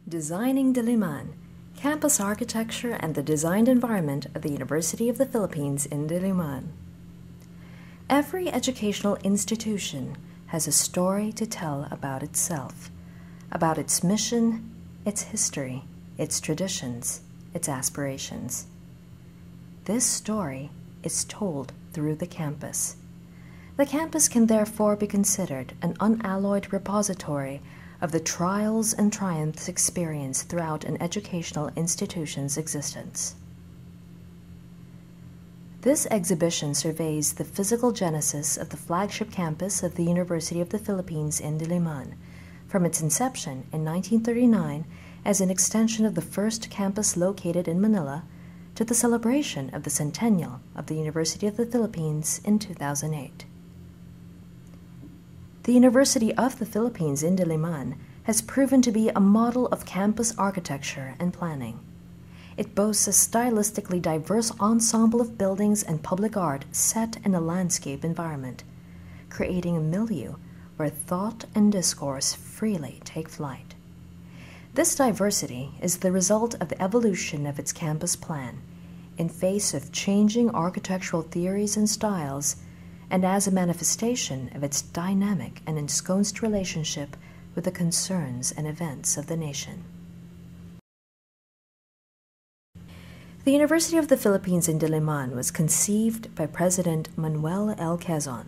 Designing Diliman, Campus Architecture and the Designed Environment of the University of the Philippines in Diliman. Every educational institution has a story to tell about itself, about its mission, its history, its traditions, its aspirations. This story is told through the campus. The campus can therefore be considered an unalloyed repository of the trials and triumphs experienced throughout an educational institution's existence. This exhibition surveys the physical genesis of the flagship campus of the University of the Philippines in Diliman, from its inception in 1939 as an extension of the first campus located in Manila to the celebration of the centennial of the University of the Philippines in 2008. The University of the Philippines in Diliman has proven to be a model of campus architecture and planning. It boasts a stylistically diverse ensemble of buildings and public art set in a landscape environment, creating a milieu where thought and discourse freely take flight. This diversity is the result of the evolution of its campus plan, in face of changing architectural theories and styles, and as a manifestation of its dynamic and ensconced relationship with the concerns and events of the nation. The University of the Philippines in Diliman was conceived by President Manuel L. Quezon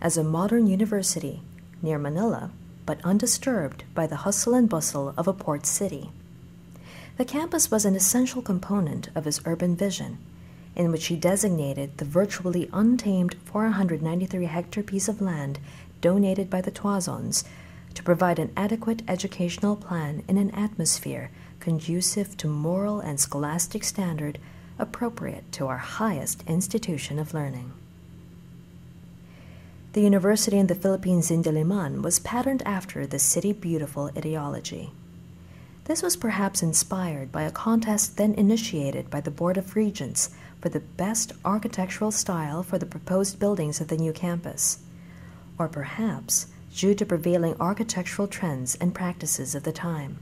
as a modern university near Manila, but undisturbed by the hustle and bustle of a port city. The campus was an essential component of his urban vision, in which he designated the virtually untamed 493-hectare piece of land donated by the Tuazons to provide an adequate educational plan in an atmosphere conducive to moral and scholastic standard appropriate to our highest institution of learning. The University in the Philippines in Diliman was patterned after the City Beautiful ideology. This was perhaps inspired by a contest then initiated by the Board of Regents for the best architectural style for the proposed buildings of the new campus, or perhaps due to prevailing architectural trends and practices of the time.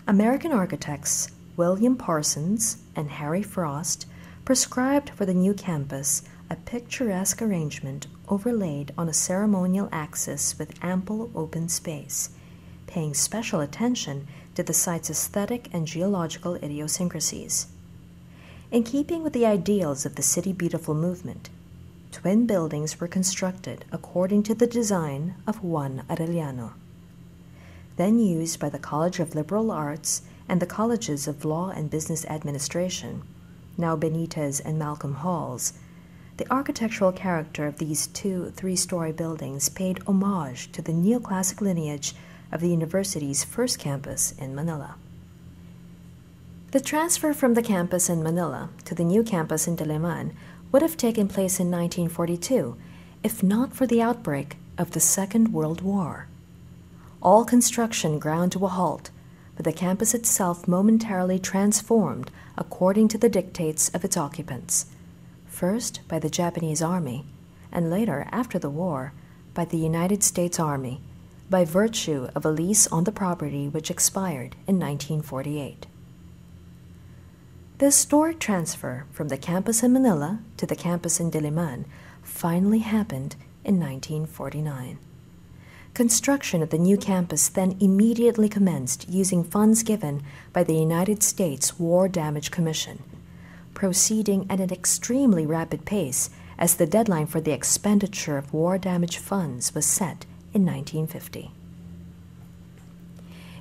American architects William Parsons and Harry Frost prescribed for the new campus a picturesque arrangement overlaid on a ceremonial axis with ample open space, paying special attention to the site's aesthetic and geological idiosyncrasies. In keeping with the ideals of the City Beautiful movement, twin buildings were constructed according to the design of Juan Arellano, then used by the College of Liberal Arts and the Colleges of Law and Business Administration, now Benitez and Malcolm Halls. The architectural character of these two three-story buildings paid homage to the neoclassic lineage of the university's first campus in Manila. The transfer from the campus in Manila to the new campus in Diliman would have taken place in 1942 if not for the outbreak of the Second World War. All construction ground to a halt, but the campus itself momentarily transformed according to the dictates of its occupants, first by the Japanese Army, and later, after the war, by the United States Army, by virtue of a lease on the property which expired in 1948. The historic transfer from the campus in Manila to the campus in Diliman finally happened in 1949. Construction of the new campus then immediately commenced using funds given by the United States War Damage Commission, proceeding at an extremely rapid pace as the deadline for the expenditure of war damage funds was set in 1950.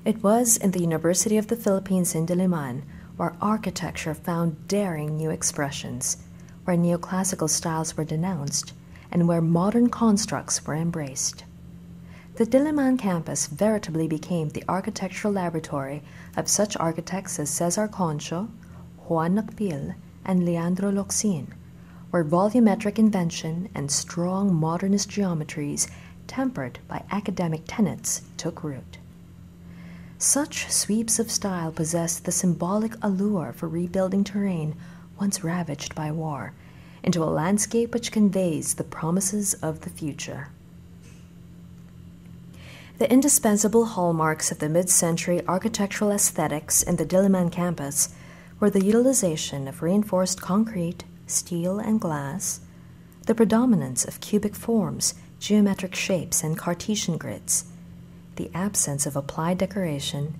It was in the University of the Philippines in Diliman where architecture found daring new expressions, where neoclassical styles were denounced, and where modern constructs were embraced. The Diliman campus veritably became the architectural laboratory of such architects as Cesar Concho, Juan Nakpil, and Leandro Locsin, where volumetric invention and strong modernist geometries tempered by academic tenets took root. Such sweeps of style possess the symbolic allure for rebuilding terrain once ravaged by war into a landscape which conveys the promises of the future. The indispensable hallmarks of the mid-century architectural aesthetics in the Diliman campus were the utilization of reinforced concrete, steel, and glass, the predominance of cubic forms, geometric shapes, and Cartesian grids, the absence of applied decoration,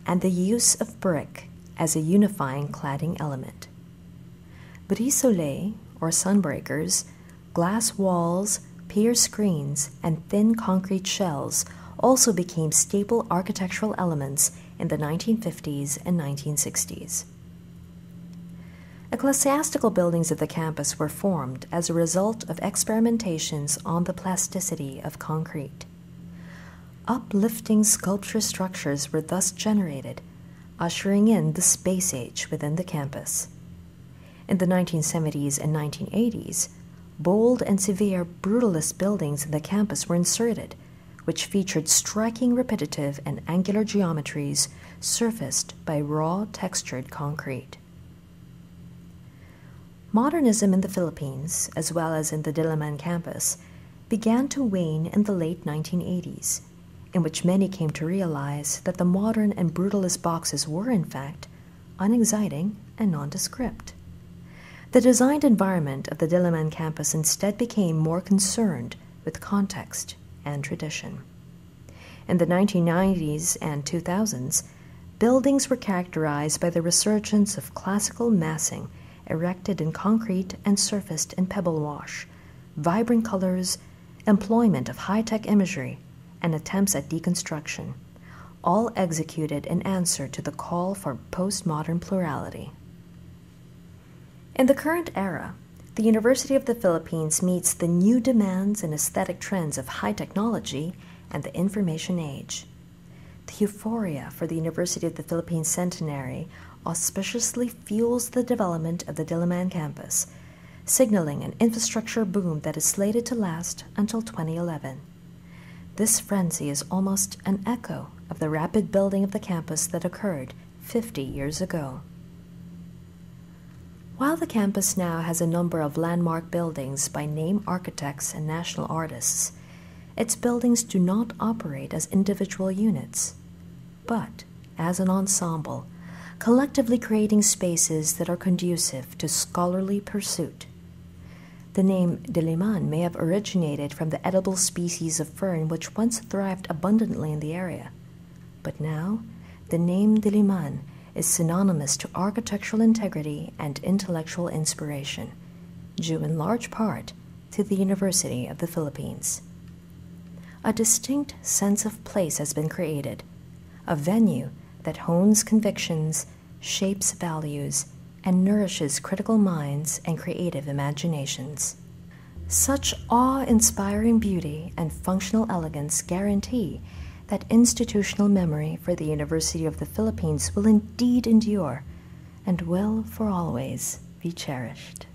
and the use of brick as a unifying cladding element. Brise-soleil, or sunbreakers, glass walls, pier screens, and thin concrete shells also became staple architectural elements in the 1950s and 1960s. Ecclesiastical buildings of the campus were formed as a result of experimentations on the plasticity of concrete. Uplifting sculpture structures were thus generated, ushering in the space age within the campus. In the 1970s and 1980s, bold and severe brutalist buildings in the campus were inserted, which featured striking repetitive and angular geometries surfaced by raw textured concrete. Modernism in the Philippines, as well as in the Diliman campus, began to wane in the late 1980s, in which many came to realize that the modern and brutalist boxes were, in fact, unexciting and nondescript. The designed environment of the Diliman campus instead became more concerned with context and tradition. In the 1990s and 2000s, buildings were characterized by the resurgence of classical massing erected in concrete and surfaced in pebble wash, vibrant colors, employment of high-tech imagery, and attempts at deconstruction, all executed in answer to the call for postmodern plurality. In the current era, the University of the Philippines meets the new demands and aesthetic trends of high technology and the information age. The euphoria for the University of the Philippines centenary auspiciously fuels the development of the Diliman campus, signaling an infrastructure boom that is slated to last until 2011. This frenzy is almost an echo of the rapid building of the campus that occurred 50 years ago. While the campus now has a number of landmark buildings by name architects and national artists, its buildings do not operate as individual units, but as an ensemble, collectively creating spaces that are conducive to scholarly pursuit. The name Diliman may have originated from the edible species of fern which once thrived abundantly in the area, but now the name Diliman is synonymous to architectural integrity and intellectual inspiration, due in large part to the University of the Philippines. A distinct sense of place has been created, a venue that hones convictions, shapes values, and nourishes critical minds and creative imaginations. Such awe-inspiring beauty and functional elegance guarantee that institutional memory for the University of the Philippines will indeed endure and will for always be cherished.